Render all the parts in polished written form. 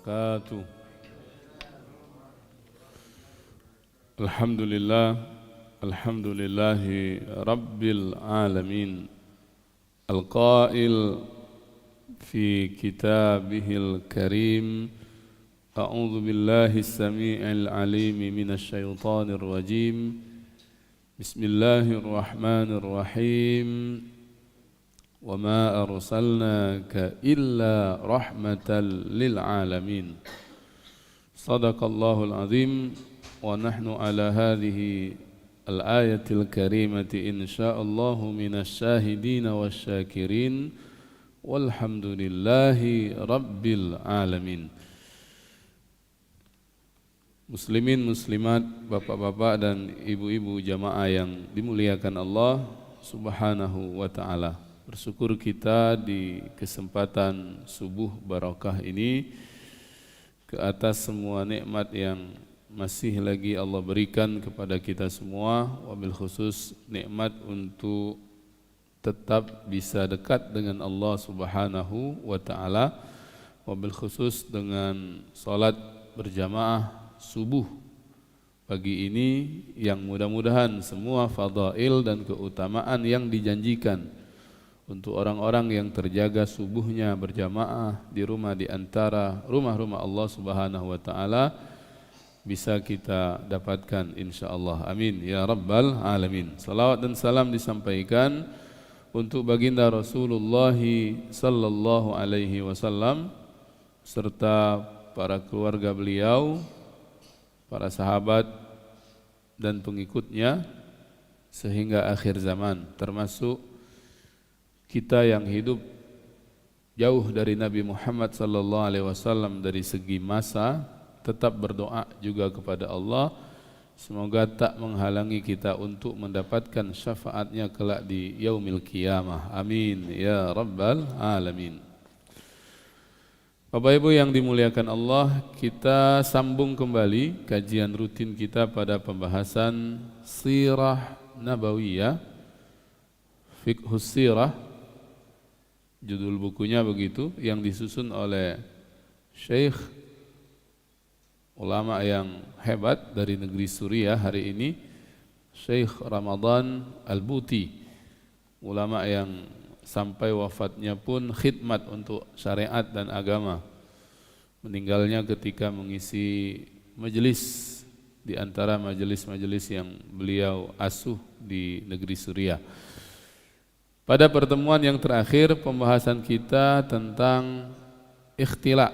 wabarakatuh. Alhamdulillah, alhamdulillahi rabbil alamin. Al-qail fi kitabihil karim. A'udzu billahi as-sami'il 'alim minasy syaithanir rajim. Bismillahirrahmanirrahim. Wa ma arsalnaka illa rahmatan lil alamin. Shadaqallahul azim. Wa nahnu ala hadhihi al-ayatil karimati insyaallahu minasy syahidin wasyakirin walhamdulillahi rabbil alamin. Muslimin muslimat, bapak-bapak dan ibu-ibu jamaah yang dimuliakan Allah Subhanahu wa taala. Bersyukur kita di kesempatan subuh barakah ini ke atas semua nikmat yang masih lagi Allah berikan kepada kita semua, wabil khusus nikmat untuk tetap bisa dekat dengan Allah Subhanahu wa taala, wabil khusus dengan salat berjamaah subuh pagi ini yang mudah-mudahan semua fadail dan keutamaan yang dijanjikan untuk orang-orang yang terjaga subuhnya berjamaah di rumah di antara rumah-rumah Allah Subhanahu wa taala bisa kita dapatkan insyaallah. Amin ya rabbal alamin. Salawat dan salam disampaikan untuk baginda Rasulullah sallallahu alaihi wasallam serta para keluarga beliau, para sahabat dan pengikutnya sehingga akhir zaman, termasuk kita yang hidup jauh dari Nabi Muhammad sallallahu alaihi wasallam dari segi masa, tetap berdoa juga kepada Allah semoga tak menghalangi kita untuk mendapatkan syafaatnya kelak di yaumil qiyamah. Amin ya rabbal alamin. Bapak Ibu yang dimuliakan Allah, kita sambung kembali kajian rutin kita pada pembahasan Sirah Nabawiyah, Fiqhus Sirah, judul bukunya begitu, yang disusun oleh Syekh ulama yang hebat dari negeri Suriah hari ini, Syekh Ramadan Al-Buti, ulama yang sampai wafatnya pun khidmat untuk syariat dan agama. Meninggalnya ketika mengisi majelis di antara majelis-majelis yang beliau asuh di negeri Suriah. Pada pertemuan yang terakhir pembahasan kita tentang ikhtila.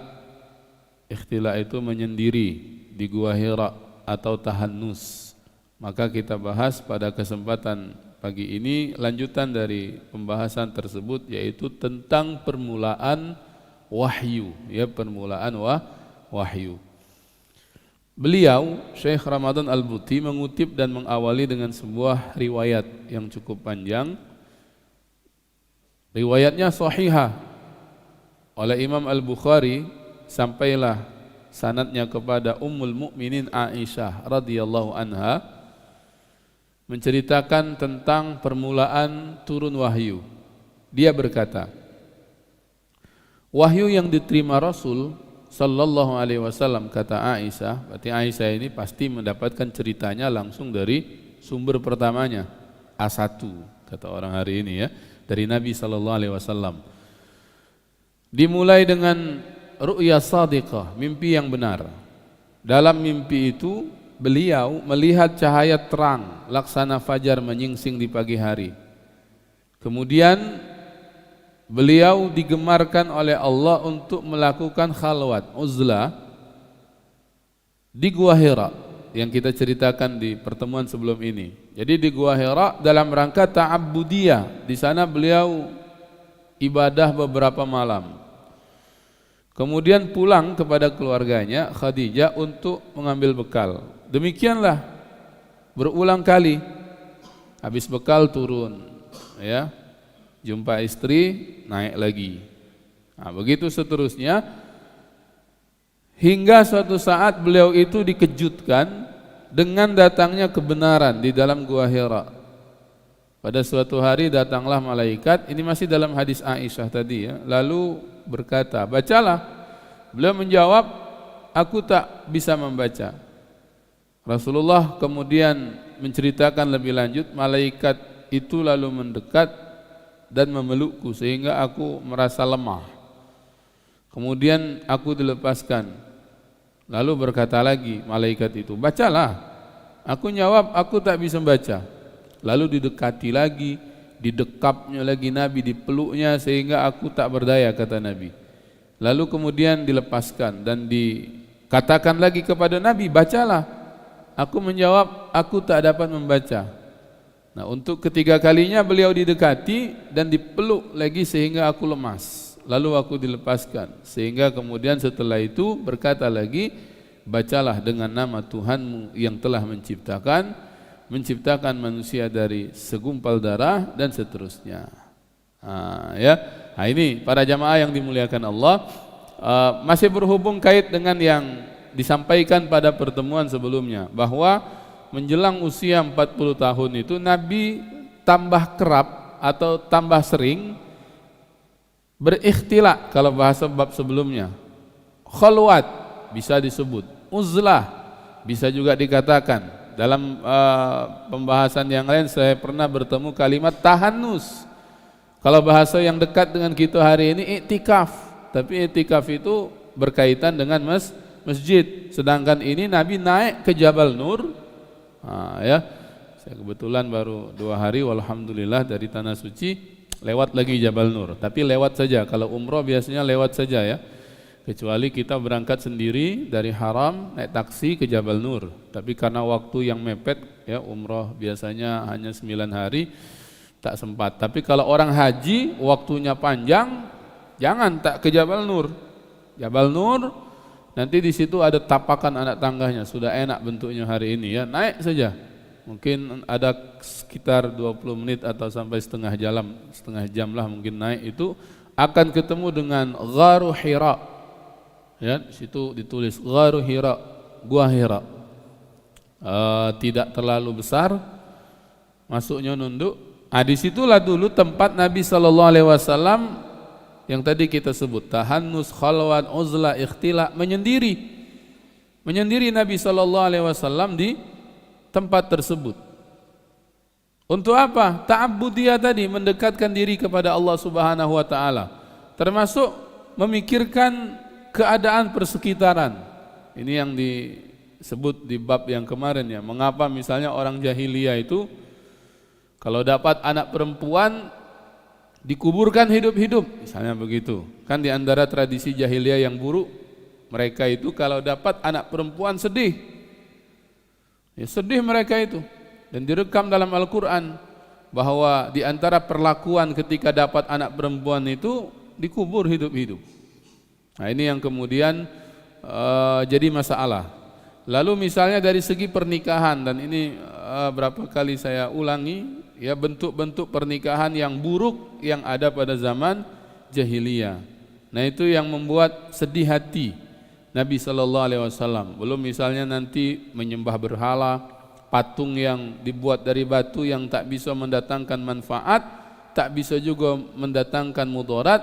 Ikhtila itu menyendiri di Gua Hira atau tahannus. Maka kita bahas pada kesempatan pagi ini lanjutan dari pembahasan tersebut, yaitu tentang permulaan wahyu, ya, permulaan wahyu. Beliau Syekh Ramadan Al-Buti mengutip dan mengawali dengan sebuah riwayat yang cukup panjang. Riwayatnya sahihah oleh Imam Al-Bukhari, sampailah sanadnya kepada Ummul Mukminin Aisyah radhiyallahu anha, menceritakan tentang permulaan turun wahyu. Dia berkata, wahyu yang diterima Rasul sallallahu alaihi wasallam, kata Aisyah, berarti Aisyah ini pasti mendapatkan ceritanya langsung dari sumber pertamanya, A1 kata orang hari ini, ya, dari Nabi sallallahu alaihi wasallam. Dimulai dengan ru'ya sadiqah, mimpi yang benar. Dalam mimpi itu beliau melihat cahaya terang laksana fajar menyingsing di pagi hari. Kemudian beliau digemarkan oleh Allah untuk melakukan khalwat, uzlah di Gua Hira yang kita ceritakan di pertemuan sebelum ini. Jadi di Gua Hira dalam rangka ta'abbudiyah. Di sana beliau ibadah beberapa malam. Kemudian pulang kepada keluarganya Khadijah untuk mengambil bekal. Demikianlah berulang kali. Habis bekal turun, ya, jumpa istri, naik lagi. Nah, begitu seterusnya hingga suatu saat beliau itu dikejutkan dengan datangnya kebenaran di dalam Gua Hira. Pada suatu hari datanglah malaikat, ini masih dalam hadis Aisyah tadi, ya, lalu berkata, bacalah Beliau menjawab, aku tak bisa membaca. Rasulullah kemudian menceritakan lebih lanjut, malaikat itu lalu mendekat dan memelukku sehingga aku merasa lemah. Kemudian aku dilepaskan. Lalu berkata lagi malaikat itu, bacalah. Aku jawab, aku tak bisa membaca. Lalu didekati lagi, didekapnya lagi Nabi, dipeluknya sehingga aku tak berdaya, kata Nabi. Lalu kemudian dilepaskan dan dikatakan lagi kepada Nabi, bacalah. Aku menjawab, aku tak dapat membaca. Nah, untuk ketiga kalinya beliau didekati dan dipeluk lagi sehingga aku lemas. Lalu aku dilepaskan. Sehingga kemudian setelah itu berkata lagi, bacalah dengan nama Tuhanmu yang telah menciptakan manusia dari segumpal darah dan seterusnya. Nah, ini para jamaah yang dimuliakan Allah, masih berhubung kait dengan yang disampaikan pada pertemuan sebelumnya, bahwa menjelang usia 40 tahun itu Nabi tambah kerap atau tambah sering berikhtilak, kalau bahasa bab sebelumnya. Khalwat bisa disebut, uzlah bisa juga dikatakan. Dalam pembahasan yang lain saya pernah bertemu kalimat tahannus. Kalau bahasa yang dekat dengan kita hari ini iktikaf, tapi iktikaf itu berkaitan dengan masjid, sedangkan ini Nabi naik ke Jabal Nur. Saya kebetulan baru 2 hari walhamdulillah dari Tanah Suci lewat lagi Jabal Nur, tapi lewat saja. Kalau umroh biasanya lewat saja ya, kecuali kita berangkat sendiri dari Haram naik taksi ke Jabal Nur. Tapi karena waktu yang mepet ya, umroh biasanya hanya 9 hari, tak sempat. Tapi kalau orang haji waktunya panjang, jangan tak ke Jabal Nur. Jabal Nur nanti di situ ada tapakan anak tangganya, sudah enak bentuknya hari ini ya, naik saja. Mungkin ada sekitar 20 menit atau sampai setengah jam lah mungkin naik, itu akan ketemu dengan Gharu Hira. Ya, di situ ditulis Gharu Hira, Gua Hira. Tidak terlalu besar, masuknya nunduk. Di situlah dulu tempat Nabi SAW yang tadi kita sebut, tahannus, khalwan, uzlah, ikhtila, menyendiri Nabi SAW di tempat tersebut. Untuk apa? Ta'abbudiyah tadi, mendekatkan diri kepada Allah Subhanahu wa taala, termasuk memikirkan keadaan persekitaran. Ini yang disebut di bab yang kemarin ya, mengapa misalnya orang jahiliyah itu kalau dapat anak perempuan dikuburkan hidup-hidup, misalnya begitu. Kan di antara tradisi jahiliyah yang buruk, mereka itu kalau dapat anak perempuan sedih. Ya, sedih mereka itu. Dan direkam dalam Al-Quran bahwa di antara perlakuan ketika dapat anak perempuan itu dikubur hidup-hidup. Nah, ini yang kemudian jadi masalah. Lalu misalnya dari segi pernikahan, dan ini berapa kali saya ulangi, ya, bentuk-bentuk pernikahan yang buruk yang ada pada zaman jahiliyah. Nah, itu yang membuat sedih hati Nabi SAW. Belum misalnya nanti menyembah berhala, patung yang dibuat dari batu yang tak bisa mendatangkan manfaat, tak bisa juga mendatangkan mudarat.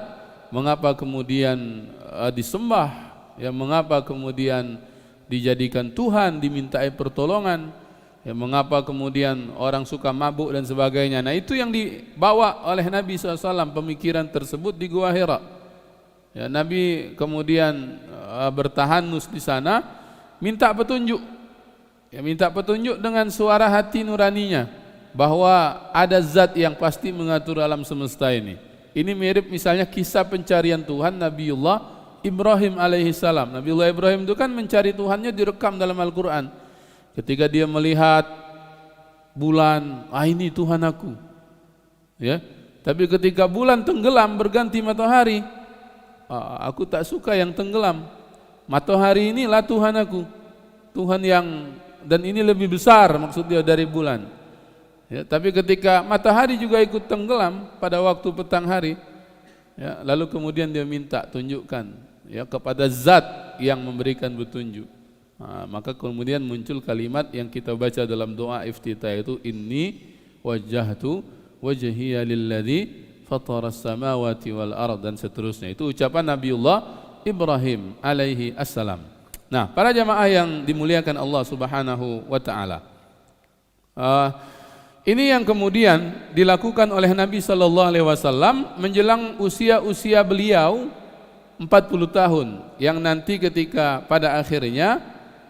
Mengapa kemudian disembah? Ya, mengapa kemudian dijadikan Tuhan, dimintai pertolongan? Ya, mengapa kemudian orang suka mabuk dan sebagainya? Nah, itu yang dibawa oleh Nabi SAW, pemikiran tersebut di Gua Hira. Ya, Nabi kemudian bertahanus di sana, minta petunjuk. Ya, minta petunjuk dengan suara hati nuraninya, bahwa ada zat yang pasti mengatur alam semesta ini. Ini mirip misalnya kisah pencarian Tuhan Nabiullah Ibrahim alaihissalam. Nabiullah Ibrahim itu kan mencari Tuhannya direkam dalam Al-Quran. Ketika dia melihat bulan, ini Tuhan aku. Ya, tapi ketika bulan tenggelam berganti matahari, aku tak suka yang tenggelam. Matahari inilah Tuhan aku, Tuhan yang, dan ini lebih besar maksud dia dari bulan. Ya, tapi ketika matahari juga ikut tenggelam pada waktu petang hari, ya, lalu kemudian dia minta tunjukkan ya kepada zat yang memberikan petunjuk. Maka kemudian muncul kalimat yang kita baca dalam doa iftitah itu, inni wajjahtu wajhiya lilladzi fataras samawati wal ard, dan seterusnya. Itu ucapan Nabiullah Ibrahim alaihi assalam. Nah, para jamaah yang dimuliakan Allah Subhanahu wa taala. Ini yang kemudian dilakukan oleh Nabi sallallahu alaihi wasallam menjelang usia beliau 40 tahun, yang nanti ketika pada akhirnya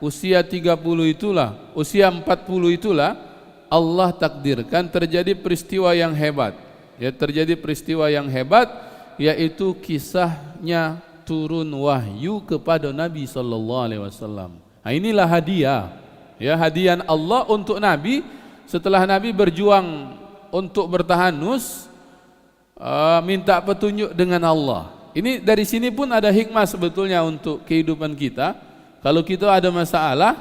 usia 30 itulah, usia 40 itulah Allah takdirkan terjadi peristiwa yang hebat. Ya, terjadi peristiwa yang hebat, yaitu kisahnya turun wahyu kepada Nabi sallallahu alaihi wasallam. Nah, inilah hadiah, ya, hadiah Allah untuk Nabi setelah Nabi berjuang untuk bertahanus, minta petunjuk dengan Allah. Ini dari sini pun ada hikmah sebetulnya untuk kehidupan kita. Kalau kita ada masalah,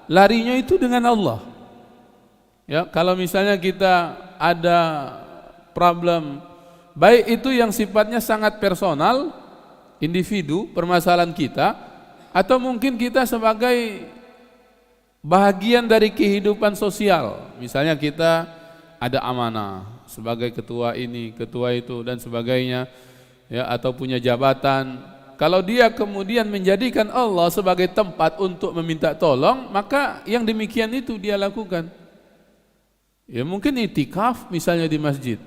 larinya itu dengan Allah. Ya, kalau misalnya kita ada problem, baik itu yang sifatnya sangat personal, individu, permasalahan kita, atau mungkin kita sebagai bahagian dari kehidupan sosial. Misalnya kita ada amanah sebagai ketua ini, ketua itu dan sebagainya, ya, atau punya jabatan. Kalau dia kemudian menjadikan Allah sebagai tempat untuk meminta tolong, maka yang demikian itu dia lakukan. Ya, mungkin itikaf misalnya di masjid,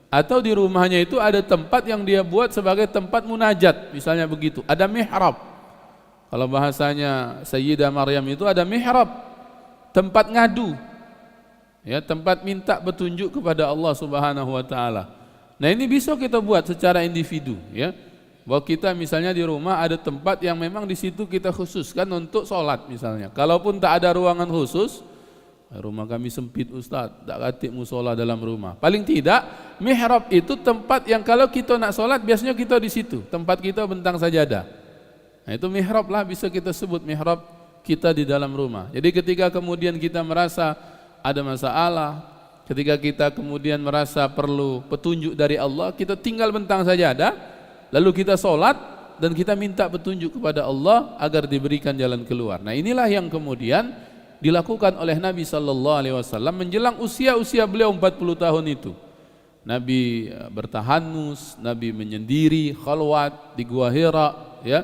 atau di rumahnya itu ada tempat yang dia buat sebagai tempat munajat, misalnya begitu. Ada mihrab. Kalau bahasanya Sayyidah Maryam itu ada mihrab, tempat ngadu, ya, tempat minta petunjuk kepada Allah Subhanahu wa taala. Nah, ini bisa kita buat secara individu, ya. Bahwa kita misalnya di rumah ada tempat yang memang di situ kita khususkan untuk sholat misalnya. Kalaupun tak ada ruangan khusus, rumah kami sempit Ustaz, tak katik musola dalam rumah. Paling tidak mihrab itu tempat yang kalau kita nak sholat biasanya kita di situ, tempat kita bentang sajadah. Nah, itu mihrab lah, bisa kita sebut mihrab kita di dalam rumah. Jadi ketika kemudian kita merasa ada masalah, ketika kita kemudian merasa perlu petunjuk dari Allah, kita tinggal bentang sajadah, lalu kita sholat dan kita minta petunjuk kepada Allah agar diberikan jalan keluar. Nah, inilah yang kemudian dilakukan oleh Nabi sallallahu alaihi wasallam menjelang usia beliau 40 tahun itu. Nabi bertahanus, Nabi menyendiri khalwat di Gua Hira, ya.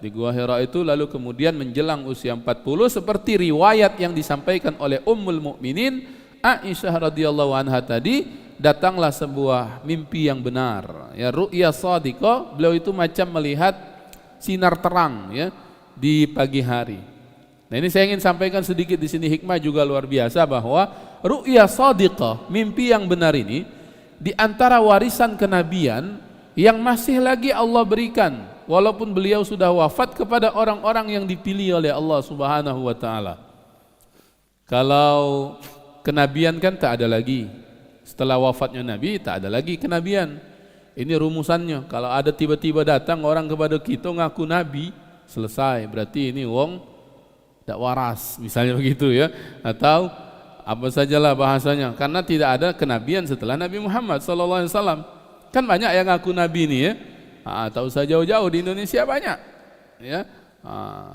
Di Gua Hira itu, lalu kemudian menjelang usia 40 seperti riwayat yang disampaikan oleh Ummul Mukminin Aisyah radhiyallahu anha tadi, datanglah sebuah mimpi yang benar, ya, ru'ya shadiqah. Beliau itu macam melihat sinar terang, ya, di pagi hari. Nah, ini saya ingin sampaikan sedikit di sini, hikmah juga luar biasa bahwa ru'ya shadiqah, mimpi yang benar ini di antara warisan kenabian yang masih lagi Allah berikan walaupun beliau sudah wafat kepada orang-orang yang dipilih oleh Allah Subhanahu wa taala. Kalau kenabian kan tak ada lagi. Setelah wafatnya Nabi tak ada lagi kenabian. Ini rumusannya. Kalau ada tiba-tiba datang orang kepada kita ngaku Nabi, selesai. Berarti ini wong tak waras, misalnya begitu, ya. Atau apa sajalah bahasanya. Karena tidak ada kenabian setelah Nabi Muhammad SAW. Kan banyak yang ngaku Nabi ini, ya. Tak usah jauh-jauh, di Indonesia banyak, ya.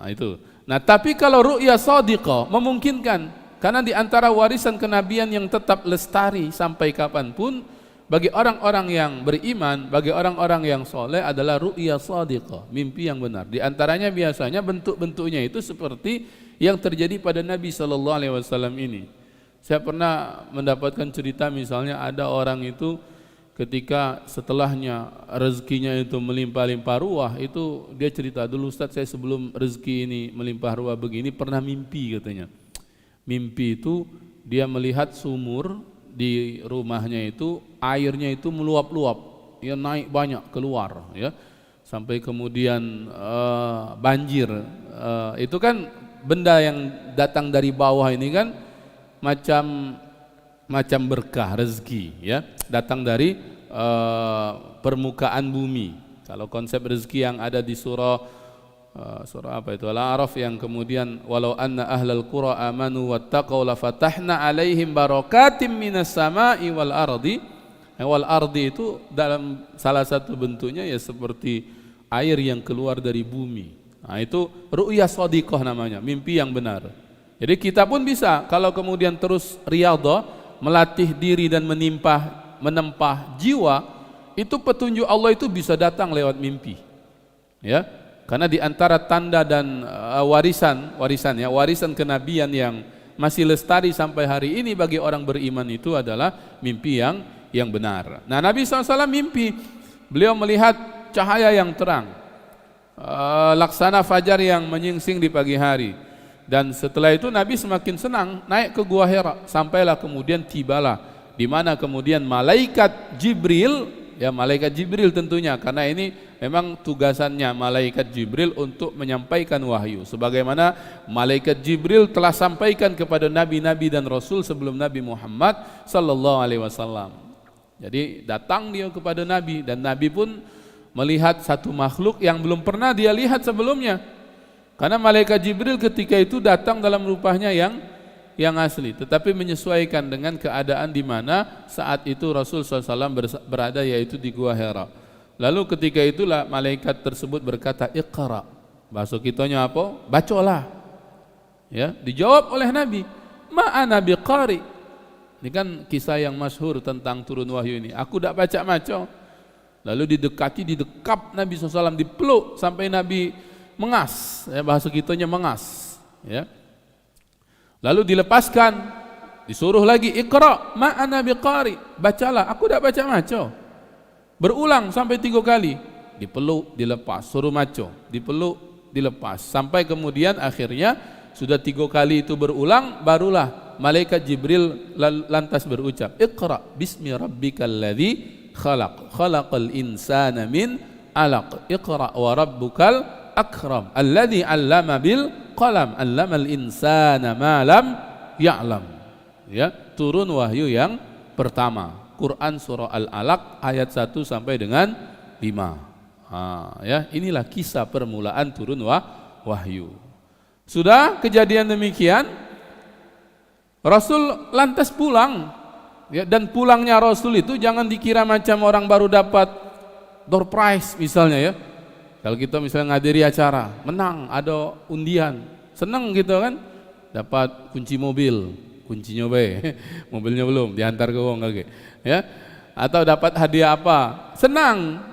Itu. Nah, tapi kalau ru'ya shadiqah memungkinkan, karena di antara warisan kenabian yang tetap lestari sampai kapanpun bagi orang-orang yang beriman, bagi orang-orang yang soleh adalah ru'ya shadiqah, mimpi yang benar. Di antaranya biasanya bentuk-bentuknya itu seperti yang terjadi pada Nabi sallallahu alaihi wasallam ini. Saya pernah mendapatkan cerita, misalnya ada orang itu ketika setelahnya rezekinya itu melimpah-limpah ruah, itu dia cerita, dulu Ustaz saya sebelum rezeki ini melimpah ruah begini pernah mimpi katanya. Mimpi itu dia melihat sumur di rumahnya itu airnya itu meluap-luap, ya, naik banyak keluar, ya, sampai kemudian banjir. Itu kan benda yang datang dari bawah ini kan macam berkah rezeki, ya, datang dari permukaan bumi. Kalau konsep rezeki yang ada di surah apa itu, Al-A'raf, yang kemudian walau anna ahlal qura amanu wattaqau lafatahna alaihim barakatim minas sama'i wal ardi. Wal ardi itu dalam salah satu bentuknya ya seperti air yang keluar dari bumi. Nah, itu ru'ya shadiqah namanya, mimpi yang benar. Jadi kita pun bisa kalau kemudian terus riyadhah, melatih diri dan menempah jiwa, itu petunjuk Allah itu bisa datang lewat mimpi. Ya. Karena di antara tanda dan warisan kenabian yang masih lestari sampai hari ini bagi orang beriman itu adalah mimpi yang benar. Nah, Nabi SAW mimpi, beliau melihat cahaya yang terang, laksana fajar yang menyingsing di pagi hari. Dan setelah itu Nabi semakin senang naik ke Gua Hira, sampailah kemudian tibalah di mana kemudian malaikat Jibril, ya malaikat Jibril tentunya, karena ini memang tugasannya malaikat Jibril untuk menyampaikan wahyu, sebagaimana malaikat Jibril telah sampaikan kepada nabi-nabi dan rasul sebelum Nabi Muhammad sallallahu alaihi wasallam. Jadi datang dia kepada Nabi, dan Nabi pun melihat satu makhluk yang belum pernah dia lihat sebelumnya. Karena malaikat Jibril ketika itu datang dalam rupanya yang asli, tetapi menyesuaikan dengan keadaan di mana saat itu Rasul SAW berada, yaitu di Gua Hira. Lalu ketika itulah malaikat tersebut berkata, Iqra. Bahasa kitanya apa? Bacalah. Ya, dijawab oleh Nabi, Ma'ana biqari. Ini kan kisah yang masyhur tentang turun wahyu ini. Aku tidak baca-baca. Lalu didekap Nabi SAW, dipeluk sampai Nabi mengas, ya, bahasa kitanya mengas, ya. Lalu dilepaskan, disuruh lagi Iqra ma'ana biqari, bacalah, aku tidak baca-baca. Berulang sampai 3 kali, dipeluk, dilepas, suruh maco, dipeluk, dilepas, sampai kemudian akhirnya sudah 3 kali itu berulang, barulah malaikat Jibril lantas berucap, Iqra bismi rabbikal ladzi khalaq, khalaqal insana min alaq, Iqra wa rabbukal akram alladzi 'allama bil qalam 'allamal insana ma lam ya'lam. Ya, turun wahyu yang pertama, Quran surah Al-Alaq ayat 1 sampai dengan 5. Ya, inilah kisah permulaan turun wahyu. Sudah kejadian demikian, Rasul lantas pulang, ya, dan pulangnya Rasul itu jangan dikira macam orang baru dapat door prize misalnya, ya. Kalau kita misalnya ngadiri acara, menang, ada undian, senang gitu kan, dapat kunci mobil, kuncinya mobilnya belum, diantar ke wong kage, ya, atau dapat hadiah apa, senang.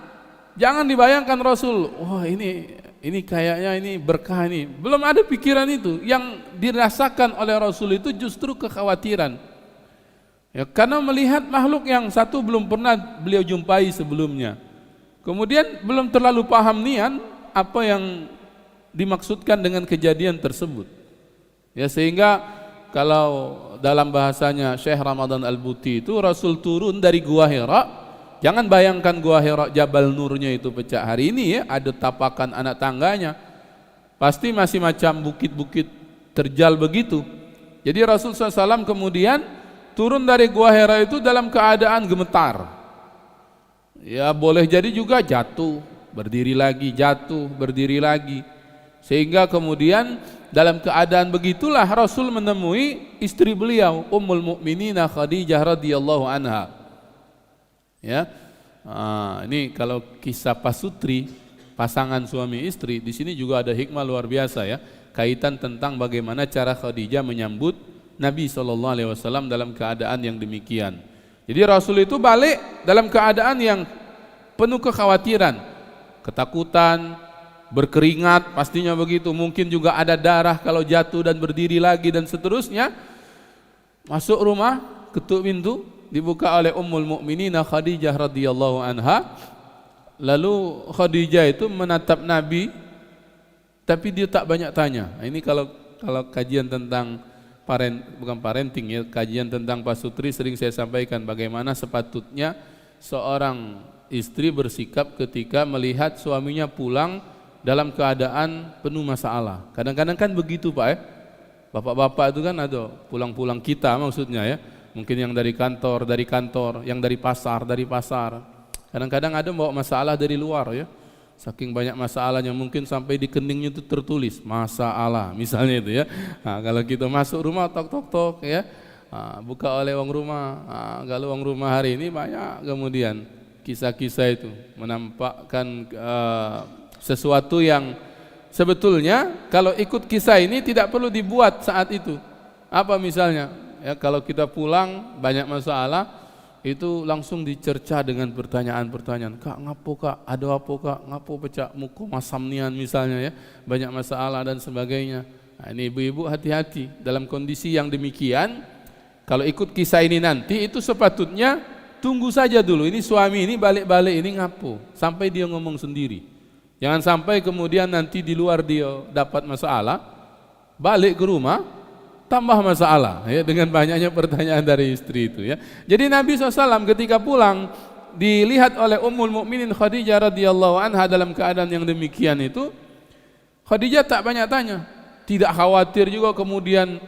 Jangan dibayangkan Rasul, wah ini kayaknya ini berkah ini. Belum ada pikiran itu. Yang dirasakan oleh Rasul itu justru kekhawatiran. Ya, karena melihat makhluk yang satu belum pernah beliau jumpai sebelumnya. Kemudian belum terlalu paham nian apa yang dimaksudkan dengan kejadian tersebut. Ya, sehingga kalau dalam bahasanya Syekh Ramadan Al-Buti itu, Rasul turun dari Gua Hira. Jangan bayangkan Gua Hira Jabal Nurnya itu pecah. Hari ini, ya, ada tapakan anak tangganya. Pasti masih macam bukit-bukit terjal begitu. Jadi Rasul SAW kemudian turun dari Gua Hira itu dalam keadaan gemetar. Ya, boleh jadi juga jatuh, berdiri lagi, jatuh, berdiri lagi. Sehingga kemudian dalam keadaan begitulah Rasul menemui istri beliau, Ummul Mukminina Khadijah radhiyallahu anha. Ya. Ini kalau kisah pasutri, pasangan suami istri, di sini juga ada hikmah luar biasa, ya. Kaitan tentang bagaimana cara Khadijah menyambut Nabi SAW dalam keadaan yang demikian. Jadi Rasul itu balik dalam keadaan yang penuh kekhawatiran, ketakutan, berkeringat, pastinya begitu. Mungkin juga ada darah kalau jatuh dan berdiri lagi dan seterusnya. Masuk rumah, ketuk pintu, dibuka oleh Ummul Mukminin Khadijah radhiyallahu anha. Lalu Khadijah itu menatap Nabi, tapi dia tak banyak tanya. Ini kalau kajian tentang bukan parenting, ya, kajian tentang pasutri sering saya sampaikan bagaimana sepatutnya seorang istri bersikap ketika melihat suaminya pulang dalam keadaan penuh masalah. Kadang-kadang kan begitu, Pak, ya. Bapak-bapak itu kan ada pulang-pulang kita maksudnya, ya. Mungkin yang dari kantor, yang dari pasar. Kadang-kadang ada bawa masalah dari luar, ya. Saking banyak masalahnya, mungkin sampai di keningnya itu tertulis masalah, misalnya itu, ya. Nah, kalau kita masuk rumah tok, ya, buka oleh wong rumah. Kalau wong rumah hari ini banyak kemudian kisah-kisah itu menampakkan sesuatu yang sebetulnya kalau ikut kisah ini tidak perlu dibuat saat itu. Apa misalnya? Ya, kalau kita pulang banyak masalah, itu langsung dicerca dengan pertanyaan-pertanyaan. Kak, ngapo kak? Ada apa kak? Ngapo pecah muko masamnian misalnya ya, banyak masalah dan sebagainya. Nah, ini ibu-ibu hati-hati dalam kondisi yang demikian. Kalau ikut kisah ini nanti itu sepatutnya tunggu saja dulu. Ini suami ini balik-balik ini ngapo sampai dia ngomong sendiri. Jangan sampai kemudian nanti di luar dia dapat masalah, balik ke rumah tambah masalah ya dengan banyaknya pertanyaan dari istri itu ya. Jadi Nabi SAW ketika pulang dilihat oleh Ummul Mukminin Khadijah radhiyallahu anha dalam keadaan yang demikian itu, Khadijah tak banyak tanya, tidak khawatir juga kemudian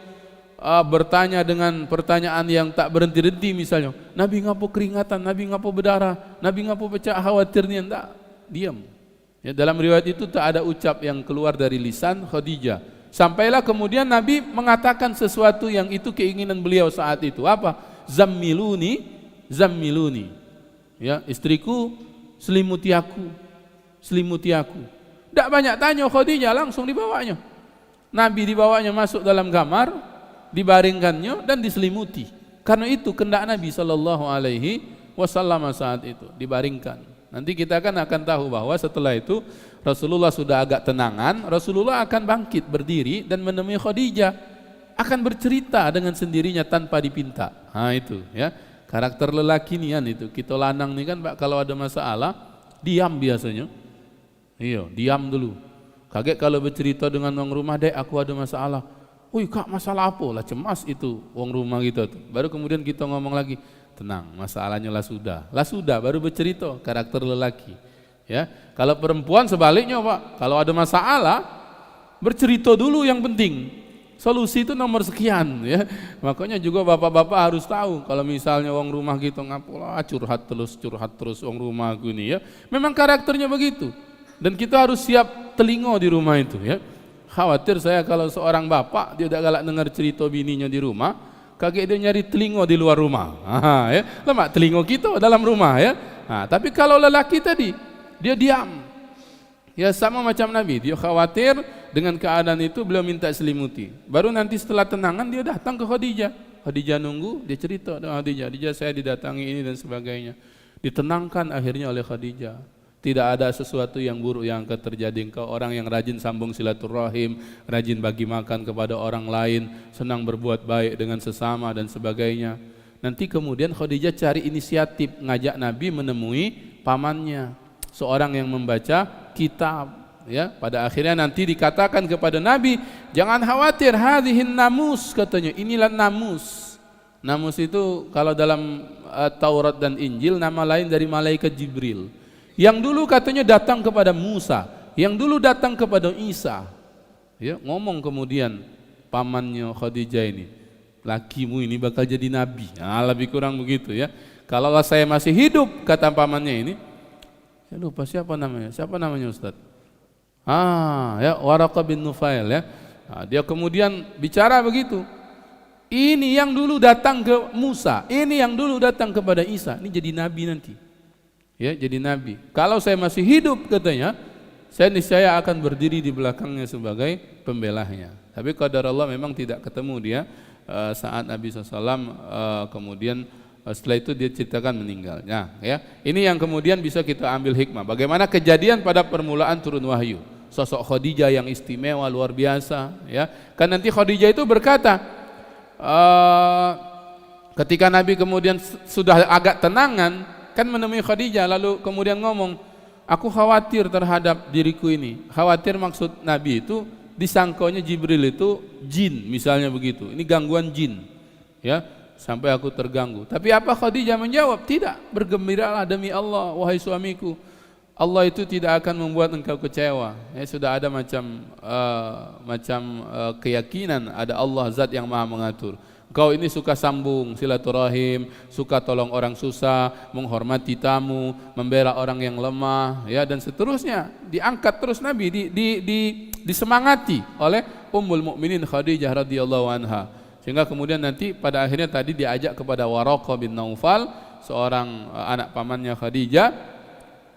bertanya dengan pertanyaan yang tak berhenti-henti misalnya, Nabi ngapo keringatan, Nabi ngapo berdarah, Nabi ngapo pecah, khawatirnya enggak, diam. Ya, dalam riwayat itu tak ada ucap yang keluar dari lisan Khadijah. Sampailah kemudian Nabi mengatakan sesuatu yang itu keinginan beliau saat itu. Apa? Zammiluni, zammiluni. Ya, istriku selimuti aku, selimuti aku. Tidak banyak tanya Khadijah, langsung dibawanya. Nabi dibawanya masuk dalam kamar, dibaringkannya dan diselimuti. Karena itu kehendak Nabi SAW saat itu dibaringkan. Nanti kita akan tahu bahwa setelah itu Rasulullah sudah agak tenangan, Rasulullah akan bangkit berdiri dan menemui Khadijah, akan bercerita dengan sendirinya tanpa dipinta. Nah itu ya, karakter lelaki nian itu. Kita lanang nih kan Pak, kalau ada masalah diam biasanya. Iya, diam dulu. Kaget kalau bercerita dengan orang rumah, dek aku ada masalah. Wih kak, masalah apa lah, cemas itu orang rumah kita tuh. Baru kemudian kita ngomong lagi, tenang, masalahnya lah sudah baru bercerita, karakter lelaki. Ya, kalau perempuan sebaliknya Pak, kalau ada masalah bercerita dulu yang penting. Solusi itu nomor sekian ya. Makanya juga bapak-bapak harus tahu kalau misalnya orang rumah kita ngapalah curhat terus orang rumah gini ya. Memang karakternya begitu. Dan kita harus siap telinga di rumah itu ya. Khawatir saya kalau seorang bapak dia udah galak dengar cerita bininya di rumah, kaget dia nyari telinga di luar rumah. Ya. Lemak telinga kita dalam rumah ya. Nah, tapi kalau lelaki tadi dia diam. Ya sama macam Nabi, dia khawatir dengan keadaan itu, beliau minta selimuti. Baru nanti setelah tenangan dia datang ke Khadijah. Khadijah nunggu, dia cerita dengan Khadijah, saya didatangi ini dan sebagainya. Ditenangkan akhirnya oleh Khadijah. Tidak ada sesuatu yang buruk yang akan terjadi. Engkau orang yang rajin sambung silaturahim, rajin bagi makan kepada orang lain, senang berbuat baik dengan sesama dan sebagainya. Nanti kemudian Khadijah cari inisiatif ngajak Nabi menemui pamannya, seorang yang membaca kitab ya. Pada akhirnya nanti dikatakan kepada Nabi, jangan khawatir, hadhihin namus, katanya, inilah namus. Namus itu kalau dalam Taurat dan Injil nama lain dari malaikat Jibril. Yang dulu katanya datang kepada Musa, yang dulu datang kepada Isa. Ya, ngomong kemudian pamannya Khadijah ini, lakimu ini bakal jadi nabi. Nah, lebih kurang begitu ya. Kalau saya masih hidup, kata pamannya ini, saya lupa siapa namanya Ustaz? Ya Waraqah bin Nufail ya. Nah, dia kemudian bicara begitu. Ini yang dulu datang ke Musa, ini yang dulu datang kepada Isa, ini jadi nabi nanti. Ya, jadi nabi. Kalau saya masih hidup katanya, saya niscaya akan berdiri di belakangnya sebagai pembelahnya. Tapi qadar Allah memang tidak ketemu dia saat Nabi SAW kemudian setelah itu dia ceritakan meninggalnya. Ya, ini yang kemudian bisa kita ambil hikmah. Bagaimana kejadian pada permulaan turun wahyu. Sosok Khadijah yang istimewa luar biasa. Ya, kan nanti Khadijah itu berkata, ketika Nabi kemudian sudah agak tenangan, kan menemui Khadijah, lalu kemudian ngomong, aku khawatir terhadap diriku ini. Khawatir maksud Nabi itu disangkanya Jibril itu jin, misalnya begitu. Ini gangguan jin, ya, sampai aku terganggu. Tapi apa Khadijah menjawab? Tidak, bergembiralah demi Allah, wahai suamiku. Allah itu tidak akan membuat engkau kecewa. Ya, sudah ada macam keyakinan ada Allah zat yang maha mengatur. Kau ini suka sambung silaturahim, suka tolong orang susah, menghormati tamu, membela orang yang lemah, ya, dan seterusnya. Diangkat terus Nabi, disemangati oleh Ummul Mukminin Khadijah radhiyallahu anha. Sehingga kemudian nanti pada akhirnya tadi diajak kepada Waraqah bin Naufal, seorang anak pamannya Khadijah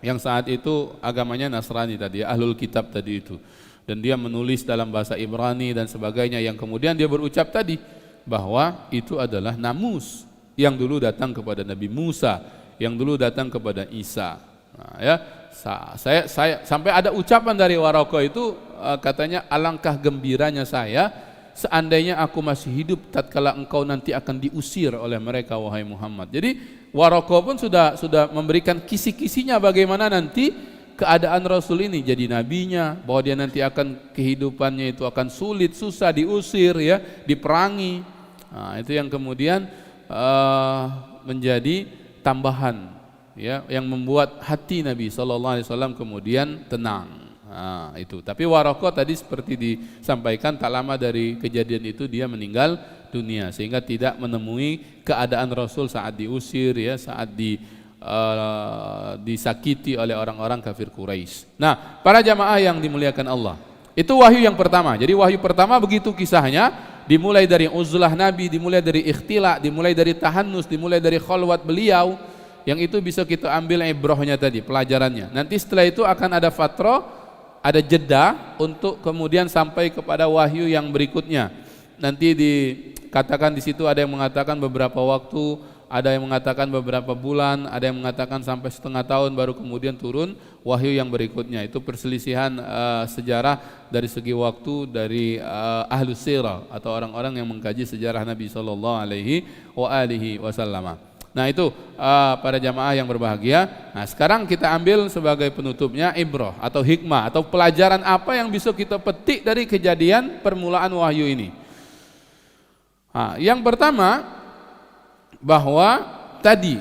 yang saat itu agamanya Nasrani tadi, Ahlul Kitab tadi itu. Dan dia menulis dalam bahasa Ibrani dan sebagainya, yang kemudian dia berucap tadi bahwa itu adalah namus, yang dulu datang kepada Nabi Musa, yang dulu datang kepada Isa. Nah, ya, saya sampai ada ucapan dari Waraqah itu katanya, alangkah gembiranya saya seandainya aku masih hidup tatkala engkau nanti akan diusir oleh mereka, wahai Muhammad. Jadi Waraqah pun sudah memberikan kisi-kisinya bagaimana nanti keadaan Rasul ini jadi nabinya, bahwa dia nanti akan kehidupannya itu akan sulit, susah, diusir, ya, diperangi. Nah, itu yang kemudian menjadi tambahan, ya, yang membuat hati Nabi SAW kemudian tenang. Nah, itu. Tapi Waraqah tadi seperti disampaikan, tak lama dari kejadian itu dia meninggal dunia, sehingga tidak menemui keadaan Rasul saat diusir, ya, saat disakiti oleh orang-orang kafir Quraisy. Nah, para jamaah yang dimuliakan Allah, itu wahyu yang pertama. Jadi wahyu pertama begitu kisahnya, dimulai dari uzlah Nabi, dimulai dari ikhtila, dimulai dari tahannus, dimulai dari khalwat beliau, yang itu bisa kita ambil ibrahnya tadi, pelajarannya. Nanti setelah itu akan ada fatrah, ada jeda untuk kemudian sampai kepada wahyu yang berikutnya. Nanti dikatakan di situ, ada yang mengatakan beberapa waktu, ada yang mengatakan beberapa bulan, ada yang mengatakan sampai setengah tahun baru kemudian turun wahyu yang berikutnya. Itu perselisihan sejarah dari segi waktu dari ahlus sirah atau orang-orang yang mengkaji sejarah Nabi SAW. Nah, itu para jamaah yang berbahagia. Nah, sekarang kita ambil sebagai penutupnya ibrah atau hikmah atau pelajaran apa yang bisa kita petik dari kejadian permulaan wahyu ini. Nah, yang pertama, bahwa tadi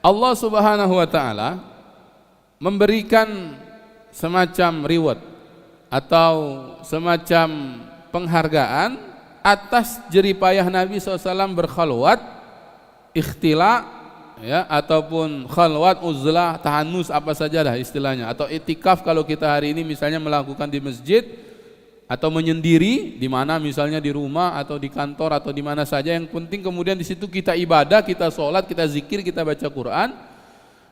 Allah Subhanahu wa taala memberikan semacam reward atau semacam penghargaan atas jeripayah Nabi SAW berkhalwat, ikhtila, ya, ataupun khalwat, uzlah, tahannus, apa saja dah istilahnya, atau itikaf kalau kita hari ini misalnya melakukan di masjid, atau menyendiri di mana misalnya di rumah atau di kantor atau di mana saja, yang penting kemudian di situ kita ibadah, kita sholat, kita zikir, kita baca Quran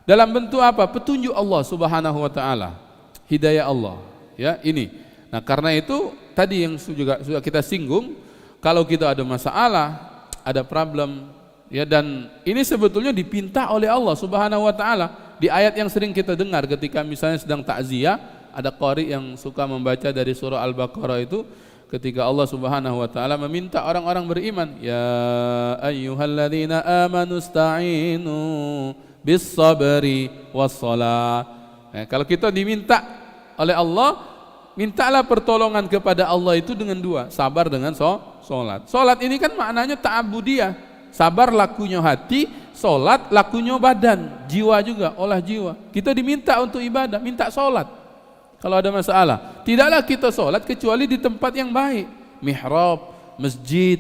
dalam bentuk apa? Petunjuk Allah Subhanahu wa taala, hidayah Allah, ya, ini. Nah, karena itu tadi yang sudah kita singgung, kalau kita ada masalah, ada problem, ya, dan ini sebetulnya dipinta oleh Allah Subhanahu wa taala di ayat yang sering kita dengar ketika misalnya sedang takziah. Ada qari yang suka membaca dari surah Al-Baqarah itu, ketika Allah Subhanahu wa taala meminta orang-orang beriman, ya ayyuhalladzina amanu sta'inu bis-sabri was-shalah. Kalau kita diminta oleh Allah, mintalah pertolongan kepada Allah itu dengan dua, sabar dengan salat. Salat ini kan maknanya ta'abudiyah. Sabar lakunya hati, salat lakunya badan, jiwa juga, olah jiwa. Kita diminta untuk ibadah, minta salat. Kalau ada masalah, tidaklah kita sholat kecuali di tempat yang baik, mihrab, masjid,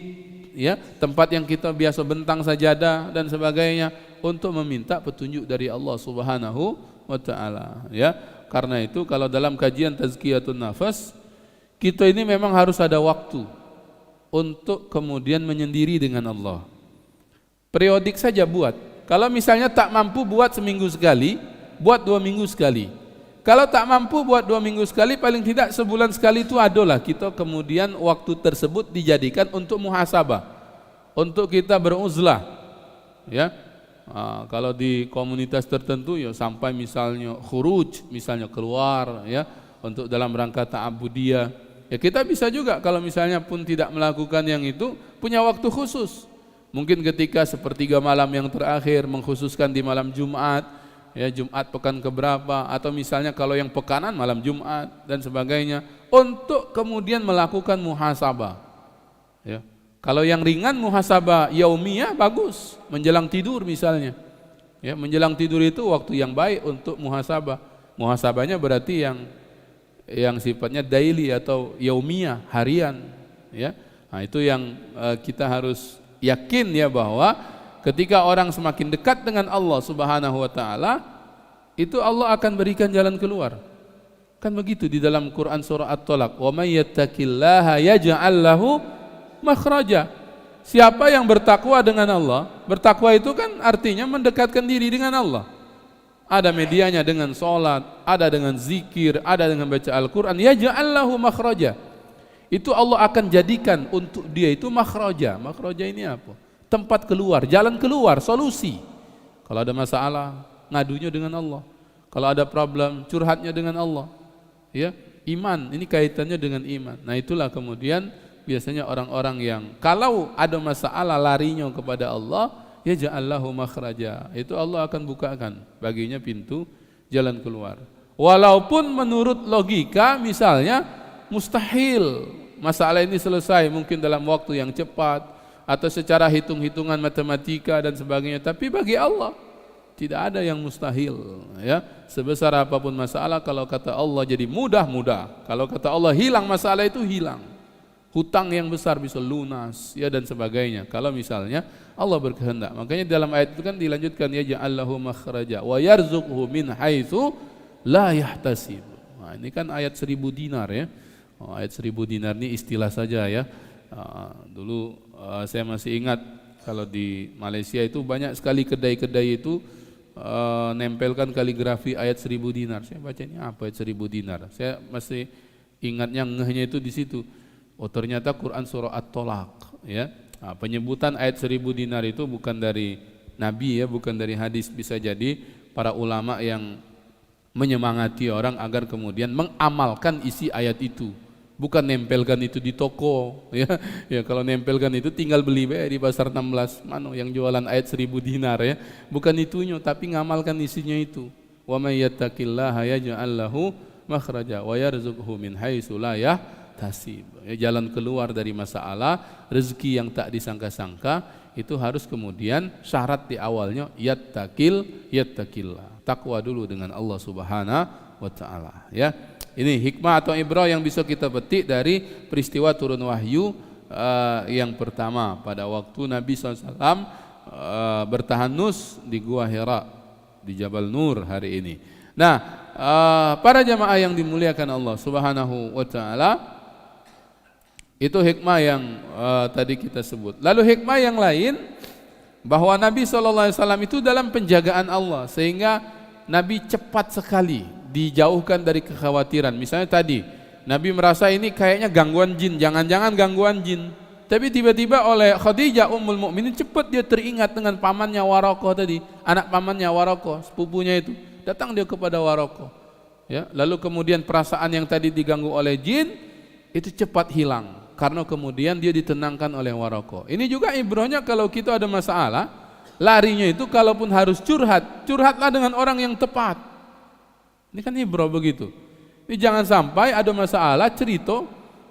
ya, tempat yang kita biasa bentang sajadah dan sebagainya, untuk meminta petunjuk dari Allah Subhanahu wa taala, ya. Karena itu kalau dalam kajian tazkiyatun nafas, kita ini memang harus ada waktu untuk kemudian menyendiri dengan Allah. Periodik saja buat. Kalau misalnya tak mampu buat seminggu sekali, buat 2 minggu sekali. Kalau tak mampu buat 2 minggu sekali, paling tidak sebulan sekali itu adalah kita kemudian waktu tersebut dijadikan untuk muhasabah, untuk kita beruzlah, ya. Kalau di komunitas tertentu, ya, sampai misalnya khuruj, misalnya keluar, ya, untuk dalam rangka ta'abudiyah, ya, kita bisa juga kalau misalnya pun tidak melakukan yang itu, punya waktu khusus, mungkin ketika sepertiga malam yang terakhir, mengkhususkan di malam Jumat, ya, Jumat pekan keberapa, atau misalnya kalau yang pekanan malam Jumat dan sebagainya, untuk kemudian melakukan muhasabah, ya. Kalau yang ringan muhasabah yaumiyah bagus, menjelang tidur misalnya, ya, menjelang tidur itu waktu yang baik untuk muhasabah. Muhasabahnya berarti yang sifatnya daily atau yaumiyah, harian, ya. Nah, itu yang kita harus yakin, ya, bahwa ketika orang semakin dekat dengan Allah Subhanahu wa taala, itu Allah akan berikan jalan keluar. Kan begitu di dalam Quran surah At-Talaq, "Wa may yattaqillaha yaj'al lahu makhraja." Siapa yang bertakwa dengan Allah, bertakwa itu kan artinya mendekatkan diri dengan Allah. Ada medianya dengan salat, ada dengan zikir, ada dengan baca Al-Qur'an, yaj'al lahu makhraja. Itu Allah akan jadikan untuk dia itu makhraja. Makhraja ini apa? tempat keluar, jalan keluar, solusi. Kalau ada masalah, ngadunya dengan Allah. Kalau ada problem, curhatnya dengan Allah. Ya, iman, ini kaitannya dengan iman. Nah, itulah kemudian biasanya orang-orang yang kalau ada masalah larinya kepada Allah, ya ja'allahu makhraja. Itu Allah akan bukakan baginya pintu jalan keluar. Walaupun menurut logika misalnya mustahil masalah ini selesai mungkin dalam waktu yang cepat atau secara hitung-hitungan matematika dan sebagainya, tapi bagi Allah tidak ada yang mustahil, ya. Sebesar apapun masalah, kalau kata Allah jadi mudah-mudah. Kalau kata Allah hilang masalah itu hilang. Hutang yang besar bisa lunas, ya, dan sebagainya. Kalau misalnya Allah berkehendak. Makanya dalam ayat itu kan dilanjutkan, ya ja'allahu makhraja wa yarzuqhu min haitsu la yahtasib. Nah, ini kan ayat 1000 dinar, ya. Ayat 1000 dinar ini istilah saja, ya. Dulu saya masih ingat kalau di Malaysia itu banyak sekali kedai-kedai itu nempelkan kaligrafi ayat 1000 dinar. Saya baca ini apa ayat 1000 dinar. Saya masih ingatnya ngehnya itu di situ. Oh, ternyata Quran surah At-Tolaq, ya. Nah, penyebutan ayat 1000 dinar itu bukan dari Nabi, ya, bukan dari hadis. Bisa jadi para ulama yang menyemangati orang agar kemudian mengamalkan isi ayat itu. Bukan nempelkan itu di toko, ya. Ya, kalau nempelkan itu tinggal beli di pasar 16 mana yang jualan ayat 1000 dinar, ya. Bukan itunya, tapi ngamalkan isinya itu. Wa may yattaqillaha yaj'al lahu makhraja wa yarzuqhu min haitsu la yahtasib. Ya, jalan keluar dari masalah, rezeki yang tak disangka-sangka itu harus kemudian syarat di awalnya yattaqillah. Takwa dulu dengan Allah Subhanahu wa taala, ya. Ini hikmah atau ibrah yang bisa kita petik dari peristiwa turun wahyu yang pertama pada waktu Nabi SAW bertahanus di Gua Hira di Jabal Nur hari ini. Nah, para jamaah yang dimuliakan Allah Subhanahu wa taala, itu hikmah yang tadi kita sebut. Lalu hikmah yang lain bahwa Nabi SAW itu dalam penjagaan Allah, sehingga Nabi cepat sekali dijauhkan dari kekhawatiran. Misalnya tadi Nabi merasa ini kayaknya gangguan jin, jangan-jangan gangguan jin, tapi tiba-tiba oleh Khadijah Ummul Mukminin cepat dia teringat dengan pamannya Waraqah tadi, anak pamannya Waraqah, sepupunya itu. Datang dia kepada Waraqah, ya. Lalu kemudian perasaan yang tadi diganggu oleh jin itu cepat hilang karena kemudian dia ditenangkan oleh Waraqah. Ini juga ibrahnya kalau kita ada masalah, larinya itu kalaupun harus curhatlah dengan orang yang tepat. Ini kan ibrah begitu. Ini jangan sampai ada masalah cerita,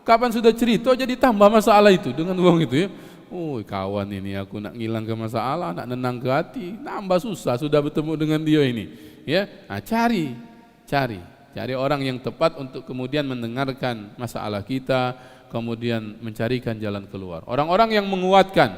kapan sudah cerita jadi tambah masalah itu dengan uang itu, ya. Oh, kawan ini aku nak ngilang ke masalah, nak nenang ke hati, nambah susah sudah bertemu dengan dia ini, ya. Nah, cari orang yang tepat untuk kemudian mendengarkan masalah kita, kemudian mencarikan jalan keluar. Orang-orang yang menguatkan,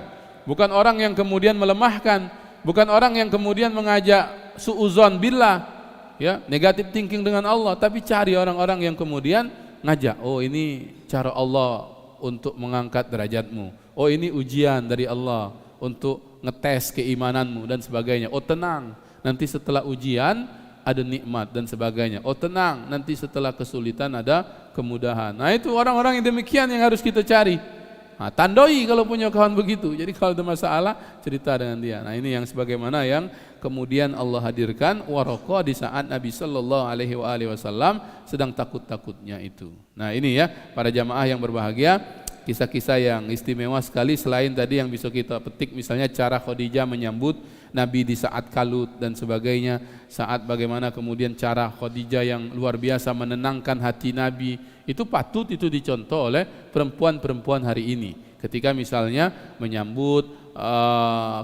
bukan orang yang kemudian melemahkan, bukan orang yang kemudian mengajak suudzon billah, ya, negatif thinking dengan Allah, tapi cari orang-orang yang kemudian ngajak, oh ini cara Allah untuk mengangkat derajatmu, oh ini ujian dari Allah untuk ngetes keimananmu dan sebagainya. Oh tenang, nanti setelah ujian ada nikmat dan sebagainya. Oh tenang, nanti setelah kesulitan ada kemudahan. Nah, itu orang-orang yang demikian yang harus kita cari. Nah, tandoi kalau punya kawan begitu. Jadi kalau ada masalah cerita dengan dia. Nah, ini yang sebagaimana yang kemudian Allah hadirkan Waraqah di saat Nabi sallallahu alaihi wasallam sedang takut-takutnya itu. Nah, ini ya para jamaah yang berbahagia, kisah-kisah yang istimewa sekali. Selain tadi yang bisa kita petik misalnya cara Khadijah menyambut Nabi di saat kalut dan sebagainya, saat bagaimana kemudian cara Khadijah yang luar biasa menenangkan hati Nabi, itu patut itu dicontoh oleh perempuan-perempuan hari ini. Ketika misalnya menyambut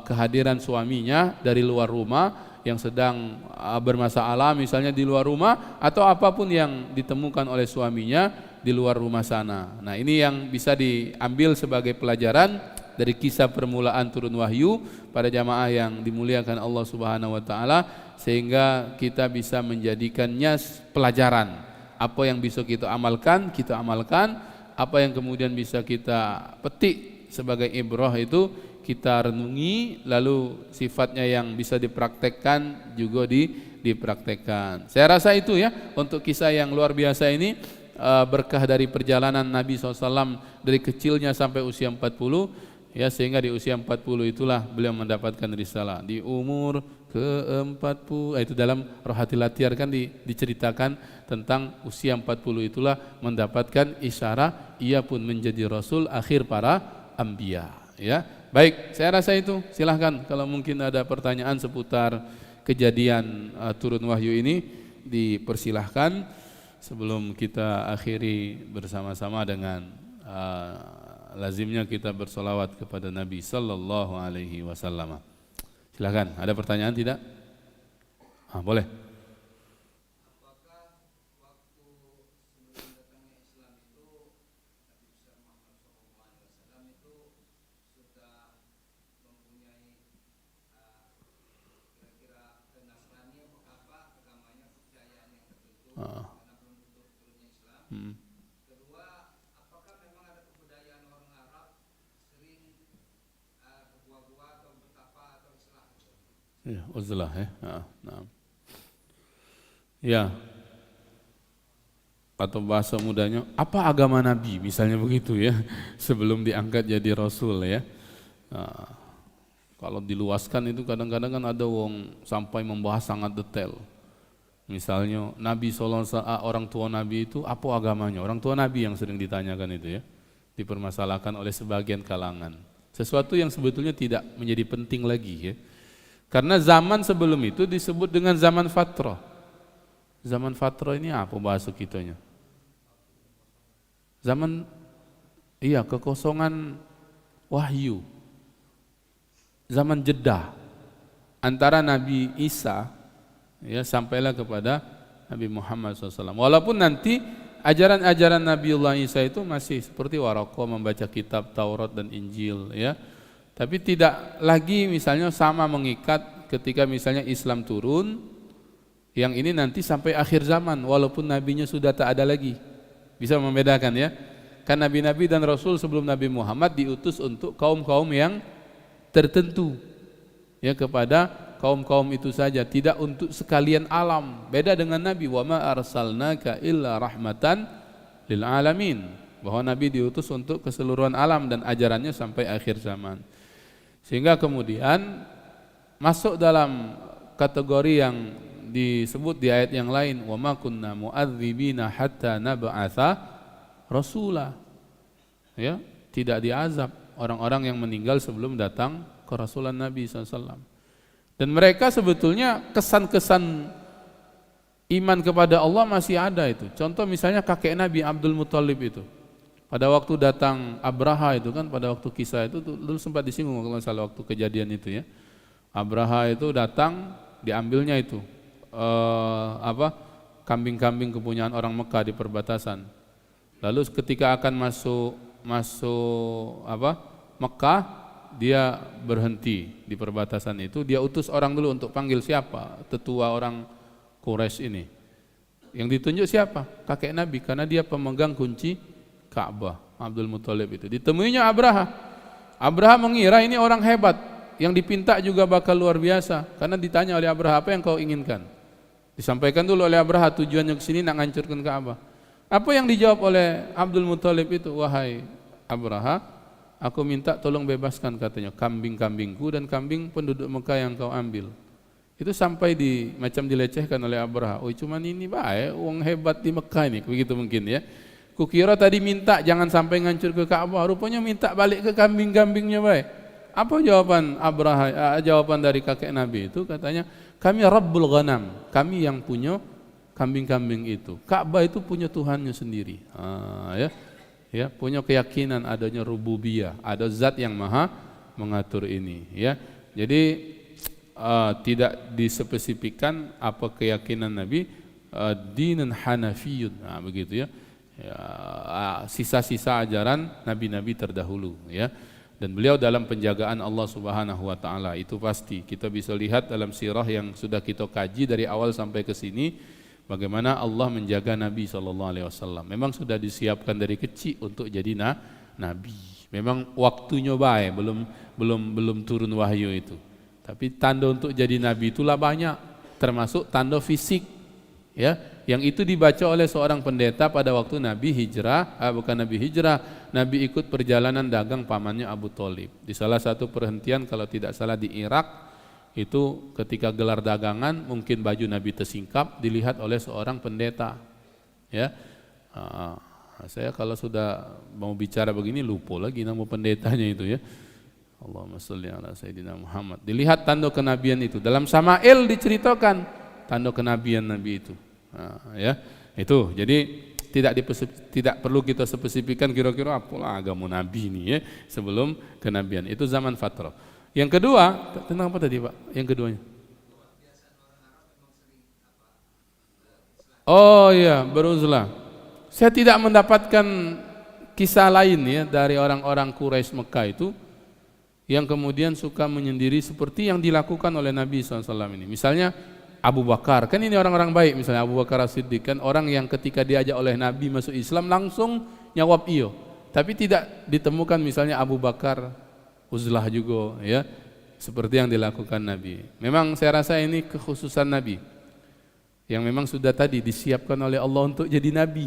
kehadiran suaminya dari luar rumah yang sedang bermasalah misalnya di luar rumah, atau apapun yang ditemukan oleh suaminya di luar rumah sana. Nah, ini yang bisa diambil sebagai pelajaran dari kisah permulaan turun wahyu pada jamaah yang dimuliakan Allah Subhanahu wa taala, sehingga kita bisa menjadikannya pelajaran. Apa yang bisa kita amalkan, apa yang kemudian bisa kita petik sebagai ibrah itu kita renungi, lalu sifatnya yang bisa dipraktekkan juga dipraktekkan. Saya rasa itu ya untuk kisah yang luar biasa ini, berkah dari perjalanan Nabi SAW dari kecilnya sampai usia 40. ya, sehingga di usia 40 itulah beliau mendapatkan risalah. Di umur ke-40 itu dalam Rohatil Atiyar kan diceritakan tentang usia 40 itulah mendapatkan isyarat ia pun menjadi rasul akhir para anbiya, ya. Baik, saya rasa itu. Silahkan kalau mungkin ada pertanyaan seputar kejadian turun wahyu ini dipersilahkan sebelum kita akhiri bersama-sama dengan lazimnya kita bersolawat kepada Nabi sallallahu alaihi wasallam. Silakan, ada pertanyaan tidak? Boleh. Apakah waktu sebelum datangnya Islam itu Nabi Muhammad SAW itu sudah mempunyai kira-kira Nasrani apa agamanya, kepercayaan yang tertentu karena belum turunnya Islam? Kedua, apakah memang ada kebudayaan orang Arab sering ke gua-gua atau betapa atau istilah? Ya, uzlah ya. Nah. Ya. Atau bahasa mudanya, apa agama Nabi? Misalnya begitu ya, sebelum diangkat jadi Rasul ya. Nah, kalau diluaskan itu kadang-kadang kan ada wong sampai membahas sangat detail. Misalnya Nabi SAW, orang tua Nabi itu apa agamanya? Orang tua Nabi yang sering ditanyakan itu ya, dipermasalahkan oleh sebagian kalangan. Sesuatu yang sebetulnya tidak menjadi penting lagi ya. Karena zaman sebelum itu disebut dengan zaman fatrah. Zaman fatrah ini apa bahasa kitanya? Zaman kekosongan wahyu. Zaman jeda antara Nabi Isa ya sampailah kepada Nabi Muhammad SAW. Walaupun nanti ajaran-ajaran Nabiullah Isa itu masih seperti Waraqah membaca kitab Taurat dan Injil ya. Tapi tidak lagi misalnya sama mengikat ketika misalnya Islam turun, yang ini nanti sampai akhir zaman walaupun nabinya sudah tak ada lagi. Bisa membedakan ya. Kan nabi-nabi dan rasul sebelum Nabi Muhammad diutus untuk kaum-kaum yang tertentu. Ya, kepada kaum-kaum itu saja, tidak untuk sekalian alam. Beda dengan Nabi, wa ma arsalnaka illa rahmatan lil alamin. Bahwa Nabi diutus untuk keseluruhan alam dan ajarannya sampai akhir zaman. Sehingga kemudian masuk dalam kategori yang disebut di ayat yang lain, wa ma kunna mu'adzibina hatta nab'atsa rasula. Ya, tidak diazab orang-orang yang meninggal sebelum datang kerasulan Nabi SAW. Dan mereka sebetulnya kesan-kesan iman kepada Allah masih ada itu. Contoh misalnya kakek Nabi Abdul Muthalib itu. Pada waktu datang Abraha itu kan, pada waktu kisah itu dulu sempat disinggung kalau salah waktu kejadian itu ya. Abraha itu datang, diambilnya itu kambing-kambing kepunyaan orang Mekah di perbatasan. Lalu ketika akan masuk Mekah, dia berhenti di perbatasan itu. Dia utus orang dulu untuk panggil siapa tetua orang Quraisy ini. Yang ditunjuk siapa? Kakek Nabi, karena dia pemegang kunci Ka'bah, Abdul Muthalib itu. Ditemuinya Abraha. Abraha mengira ini orang hebat, yang dipinta juga bakal luar biasa. Karena ditanya oleh Abraha, apa yang kau inginkan? Disampaikan dulu oleh Abraha, tujuannya ke sini nak menghancurkan Ka'bah. Apa yang dijawab oleh Abdul Muthalib itu? Wahai Abraha, aku minta tolong bebaskan, katanya, kambing-kambingku dan kambing penduduk Mekah yang kau ambil. Itu sampai macam dilecehkan oleh Abraha. Oh, cuman ini baik, uang hebat di Mekah ini, begitu mungkin ya. Kukira tadi minta jangan sampai ngancur ke Ka'bah, rupanya minta balik ke kambing-kambingnya baik. Apa jawaban Abraha? Jawaban dari kakek Nabi itu katanya, kami Rabbul Ghanam, kami yang punya kambing-kambing itu. Ka'bah itu punya Tuhannya sendiri. Ya, punya keyakinan adanya rububiyah, ada zat yang maha mengatur ini. Ya, jadi tidak dispesifikkan apa keyakinan Nabi, dinan hanafiyun, begitu ya. Sisa-sisa ajaran nabi-nabi terdahulu ya. Dan beliau dalam penjagaan Allah Subhanahu wa taala, itu pasti. Kita bisa lihat dalam sirah yang sudah kita kaji dari awal sampai ke sini, bagaimana Allah menjaga Nabi SAW. Memang sudah disiapkan dari kecil untuk jadi nabi. Memang waktunya baik, belum turun wahyu itu. Tapi tanda untuk jadi nabi itulah banyak, termasuk tanda fisik ya, yang itu dibaca oleh seorang pendeta pada waktu Nabi hijrah, bukan Nabi hijrah, Nabi ikut perjalanan dagang pamannya Abu Thalib. Di salah satu perhentian kalau tidak salah di Irak, itu ketika gelar dagangan mungkin baju Nabi tersingkap dilihat oleh seorang pendeta. Ya, saya kalau sudah mau bicara begini lupa lagi nama pendetanya itu ya. Allahumma sholli ala sayyidina Muhammad. Dilihat tanda kenabian itu. Dalam Sama'il diceritakan tanda kenabian Nabi itu. Ya, itu. Jadi tidak perlu kita spesifikkan kira-kira apalah agama Nabi ini ya sebelum kenabian. Itu zaman fatrah. Yang kedua, tentang apa tadi Pak? Yang keduanya. Oh iya, beruzlah. Saya tidak mendapatkan kisah lain ya dari orang-orang Quraisy Mekah itu yang kemudian suka menyendiri seperti yang dilakukan oleh Nabi SAW ini. Misalnya Abu Bakar, kan ini orang-orang baik, misalnya Abu Bakar As-Siddiq kan orang yang ketika diajak oleh Nabi masuk Islam langsung nyawab iyo. Tapi tidak ditemukan misalnya Abu Bakar uzlah juga ya, seperti yang dilakukan Nabi. Memang saya rasa ini kekhususan Nabi yang memang sudah tadi disiapkan oleh Allah untuk jadi Nabi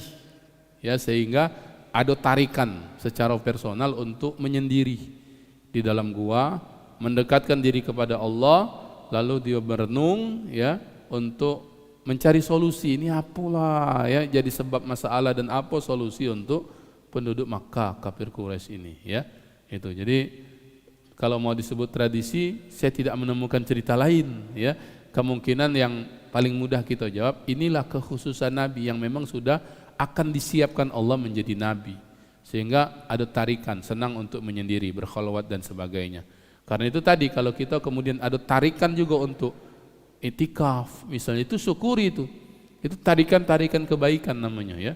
ya, sehingga ada tarikan secara personal untuk menyendiri di dalam gua, mendekatkan diri kepada Allah, lalu dia berenung ya untuk mencari solusi. Ini apalah ya jadi sebab masalah dan apa solusi untuk penduduk Makkah kafir Quraisy ini ya. Itu. Jadi kalau mau disebut tradisi, saya tidak menemukan cerita lain ya. Kemungkinan yang paling mudah kita jawab, inilah kekhususan Nabi yang memang sudah akan disiapkan Allah menjadi Nabi. Sehingga ada tarikan, senang untuk menyendiri, berkhalwat dan sebagainya. Karena itu tadi kalau kita kemudian ada tarikan juga untuk itikaf, misalnya itu syukuri itu tarikan-tarikan kebaikan namanya ya.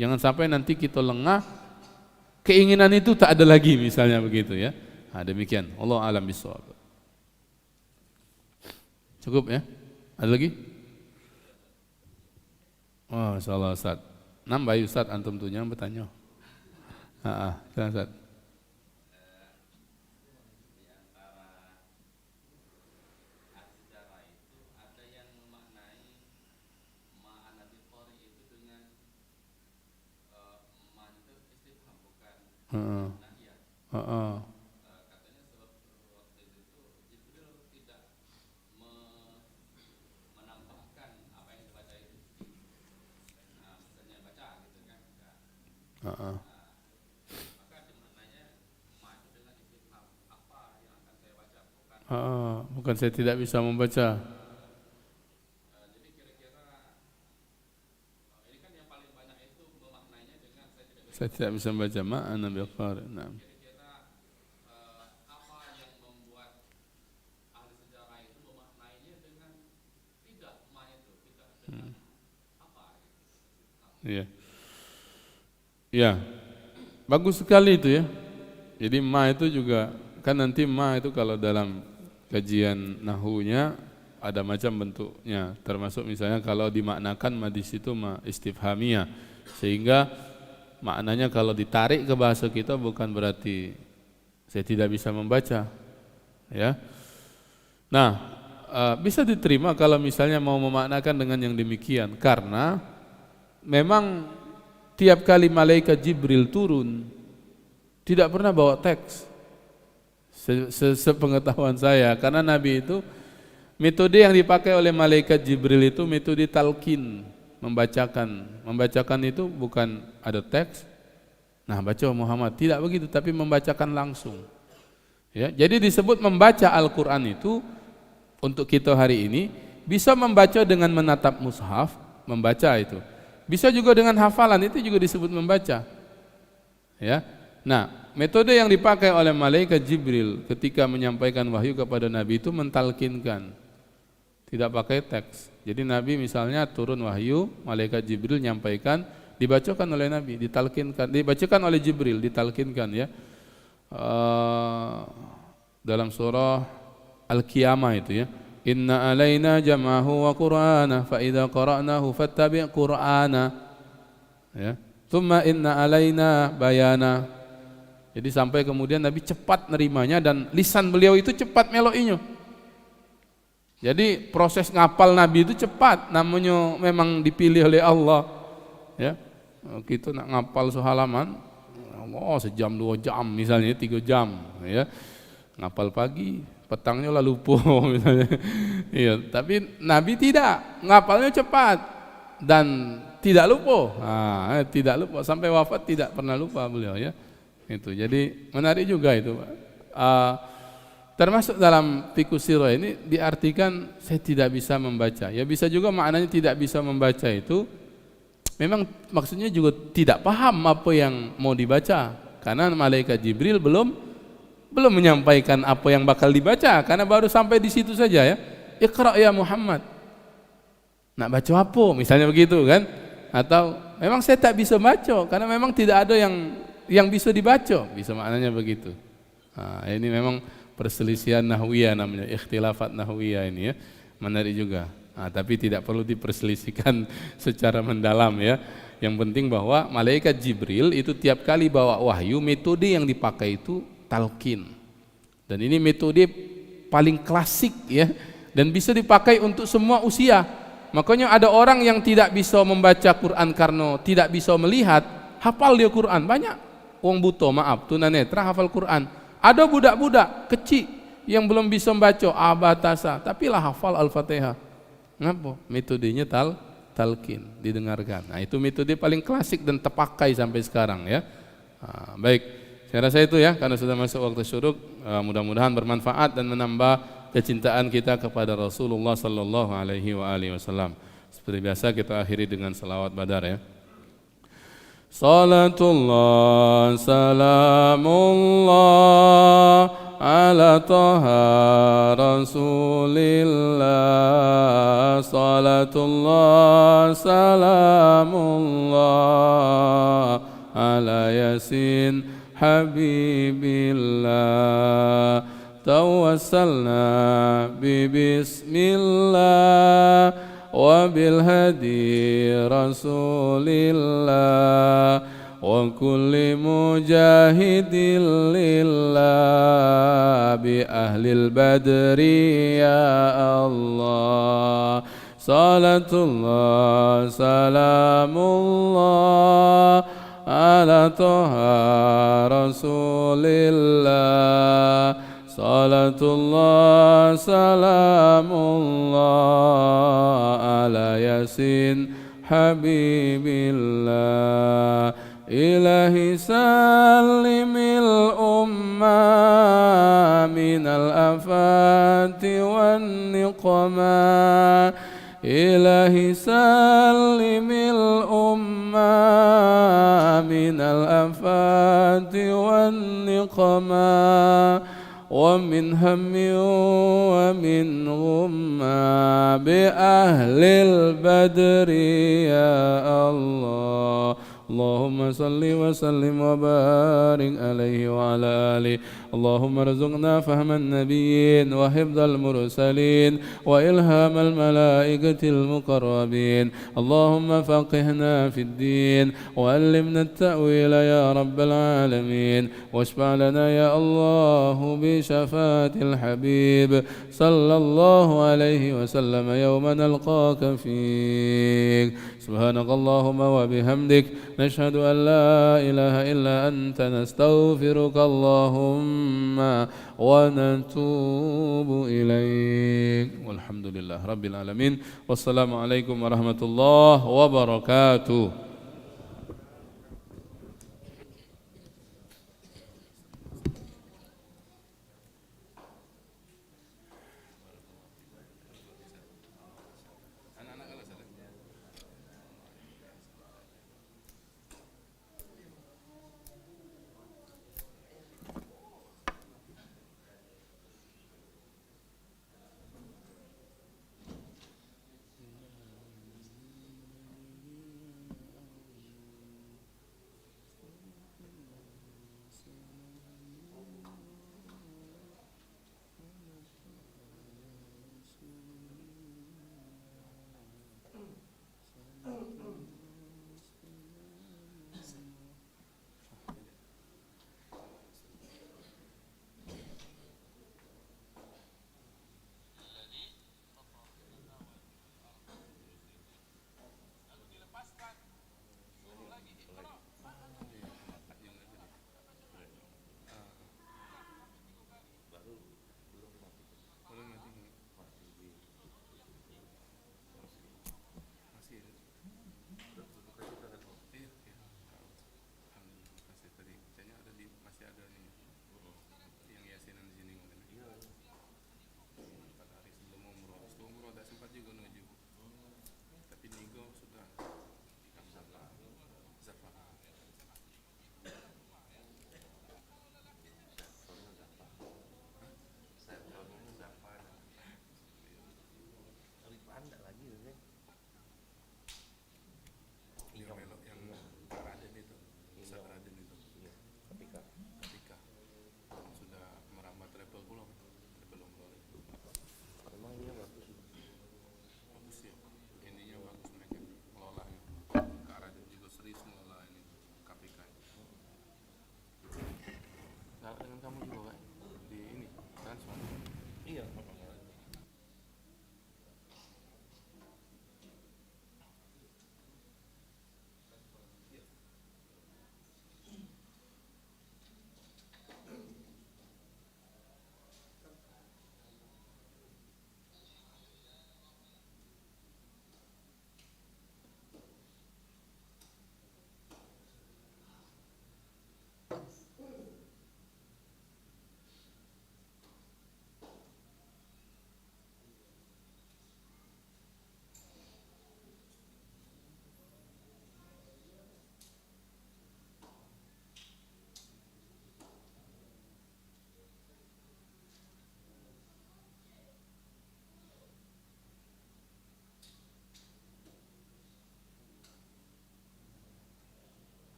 Jangan sampai nanti kita lengah, keinginan itu tak ada lagi misalnya begitu ya. Nah, demikian. Allah alam bisawab. Cukup ya? Ada lagi? Oh, insyaallah Ustaz. Nambah Ustaz antum tuh jangan bertanya. Silakan Ustaz. Bukan saya tidak bisa membaca. Saya tidak bisa membaca ma'ana bil qari. Naam. Apa yang membuat ahli sejarah itu memaknainya dengan tidak ma itu, tidak dengan apa? Iya. Ya. Bagus sekali itu ya. Jadi ma itu juga kan nanti ma itu kalau dalam kajian nahunya ada macam bentuknya, termasuk misalnya kalau dimaknakan ma di situ ma istifhamiyah, sehingga maknanya kalau ditarik ke bahasa kita bukan berarti saya tidak bisa membaca ya. Nah, bisa diterima kalau misalnya mau memaknakan dengan yang demikian, karena memang tiap kali malaikat Jibril turun tidak pernah bawa teks. Sepengetahuan saya, karena Nabi itu metode yang dipakai oleh malaikat Jibril itu metode talqin, membacakan itu bukan ada teks. Nah, baca Muhammad tidak begitu, tapi membacakan langsung. Ya, jadi disebut membaca Al-Qur'an itu untuk kita hari ini bisa membaca dengan menatap mushaf, membaca itu. Bisa juga dengan hafalan, itu juga disebut membaca. Ya. Nah, metode yang dipakai oleh malaikat Jibril ketika menyampaikan wahyu kepada Nabi itu mentalkinkan, tidak pakai teks. Jadi Nabi misalnya turun wahyu, malaikat Jibril menyampaikan, dibacakan oleh Nabi, ditalkinkan, dibacakan oleh Jibril, ditalkinkan ya. Dalam surah Al-Qiyamah itu ya, Inna alaina jam'ahu wa qur'ana fa idza qara'nahu fattabi' qur'ana ya. Tsumma inna alaina bayana. Jadi sampai kemudian Nabi cepat nerimanya dan lisan beliau itu cepat meloinya. Jadi proses ngapal Nabi itu cepat, namanya memang dipilih oleh Allah. Ya, kita nak ngapal sehalaman, sejam 2 jam misalnya 3 jam, ya ngapal pagi, petangnya lah lupa misalnya. Iya, tapi Nabi tidak, ngapalnya cepat dan tidak lupa. Tidak lupa sampai wafat tidak pernah lupa beliau ya. Itu jadi menarik juga itu. Termasuk dalam fikih sirah ini diartikan saya tidak bisa membaca. Ya bisa juga maknanya tidak bisa membaca itu memang maksudnya juga tidak paham apa yang mau dibaca. Karena malaikat Jibril belum menyampaikan apa yang bakal dibaca karena baru sampai di situ saja ya. Iqra ya Muhammad. Nak baca apa? Misalnya begitu kan? Atau memang saya tak bisa baca karena memang tidak ada yang bisa dibaca. Bisa maknanya begitu. Ini memang perselisihan nahwiyah namanya, ikhtilafat nahwiyah ini ya, menarik juga. Tapi tidak perlu diperselisihkan secara mendalam ya. Yang penting bahwa malaikat Jibril itu tiap kali bawa wahyu, metode yang dipakai itu talqin. Dan ini metode paling klasik ya, dan bisa dipakai untuk semua usia. Makanya ada orang yang tidak bisa membaca Quran karena tidak bisa melihat, hafal dia Quran banyak. Wong buta, maaf, tunanetra hafal Quran. Ada budak-budak kecil yang belum bisa membaca abatasa, tapi lah hafal Al-Fatihah. Ngapa? Metodenya talqin, didengarkan. Nah, itu metode paling klasik dan terpakai sampai sekarang ya. Baik, saya rasa itu ya, karena sudah masuk waktu syuruk. Mudah-mudahan bermanfaat dan menambah kecintaan kita kepada Rasulullah sallallahu alaihi wasallam. Seperti biasa kita akhiri dengan salawat badar ya. Salatullah salamullah ala taha rasulillah. Salatullah salamullah ala yasin habibillah. Tawassalna bismillah wa bil hadi rasulillah wa kulli mujahidin lillah bi ahlil badri ya Allah. Salatullah salamullah ala taha rasulillah. Salatullah salamullah ala yasin habibillah. Ilahi salimil umma minal afati wan niqama. Ilahi salimil umma minal afati wan niqama. ومن هم ومن غمّة بأهل البدر يا الله. اللهم صل وسلم وبارك عليه وعلى آله. اللهم ارزقنا فهم النبيين وحفظ المرسلين وإلهام الملائكة المقربين. اللهم فقهنا في الدين وعلمنا التأويل يا رب العالمين. واشفع لنا يا الله بشفاعة الحبيب صلى الله عليه وسلم يوم نلقاك فيه. سبحانك اللهم وبحمدك نشهد أن لا إله إلا أنت نستغفرك اللهم ونتوب إليك. والحمد لله رب العالمين. والسلام عليكم ورحمة الله وبركاته.